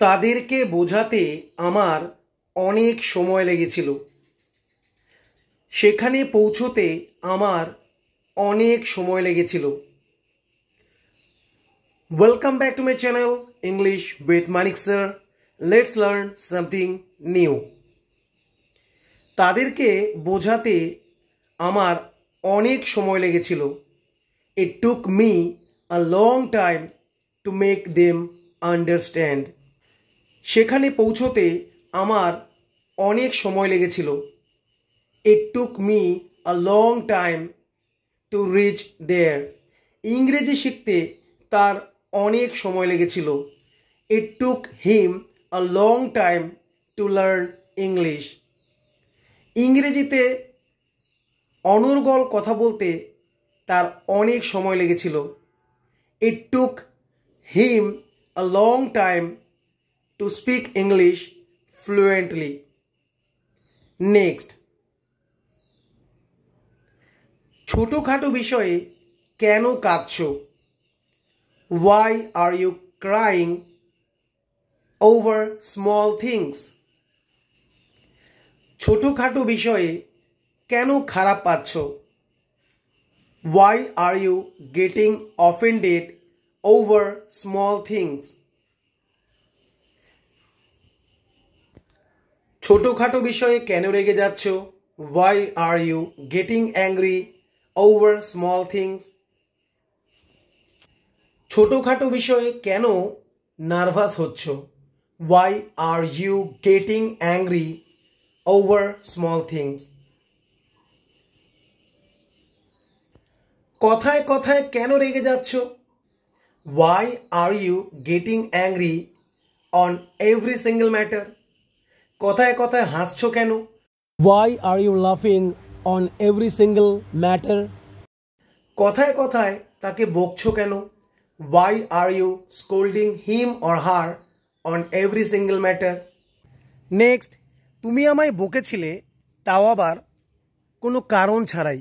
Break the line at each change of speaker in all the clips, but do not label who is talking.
তাদেরকে বোঝাতে আমার অনেক সময় লেগেছিল। সেখানে পৌঁছতে আমার অনেক সময় লেগেছিল। Welcome back to my channel English with Manik sir. Let's learn something new. তাদেরকে বোঝাতে আমার অনেক সময় লেগেছিল। It took me a long time to make them understand. সেখানে পৌঁছতে আমার অনেক সময় লেগেছিল। It took me a long time to reach there. ইংরেজি শিখতে তার অনেক সময় লেগেছিল। It took him a long time to learn English. ইংরেজিতে অনর্গল কথা বলতে তার অনেক সময় লেগেছিল। It took him a long time to speak English fluently. Next. ছোটখাটো বিষয়ে কেন কাঁদছো? Why are you crying over small things? ছোটখাটো বিষয়ে কেন খারাপ পাচ্ছ? Why are you getting offended over small things? ছোটখাটো বিষয়ে কেন রেগে যাচ্ছ? Why are you getting angry over small things? ছোটখাটো বিষয়ে কেন নার্ভাস হচ্ছ? Why are you getting angry over small things? কথায় কথায় কেন রেগে যাচ্ছ? Why are you getting angry on every single matter? কথায় কথায় হাসছো কেন? Why are you laughing on every single matter? কথায় কথায় তাকে বকছো কেন? Why are you scolding him or her on every single matter? Next, তুমি আমায় বকেছিলে, তাও আবার কোনো কারণ ছাড়াই।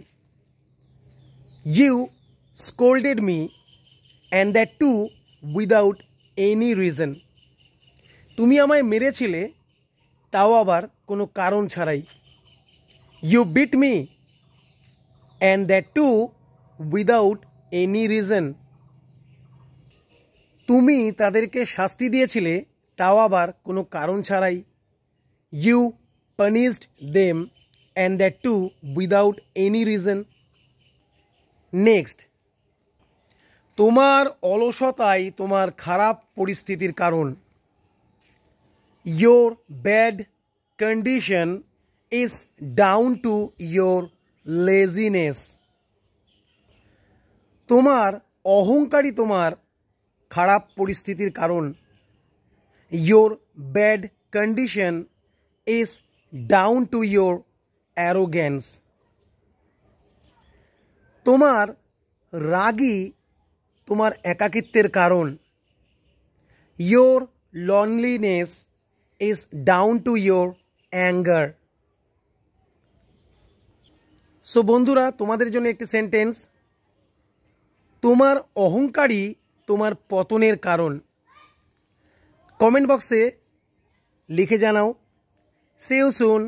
You scolded me and that too without any reason. তুমি আমায় মেরেছিলে, তাও আবার কোনো কারণ ছাড়াই। You beat me and that too without any reason. তুমি তাদেরকে শাস্তি দিয়েছিলে, তাও আবার কোনো কারণ ছাড়াই। You punished them and that too without any reason. Next, তোমার অলসতাই তোমার খারাপ পরিস্থিতির কারণ। Your bad condition is down to your laziness. তোমার অহংকারই তোমার খারাপ পরিস্থিতির কারণ। Your bad condition is down to your arrogance. তোমার রাগই তোমার একাকিত্বের কারণ। Your loneliness is down to your anger. So বন্ধুরা, তোমাদের জন্য একটি সেন্টেন্স। তোমার অহংকারই তোমার পতনের কারণ। কমেন্ট বক্সে লিখে জানাও। See you soon.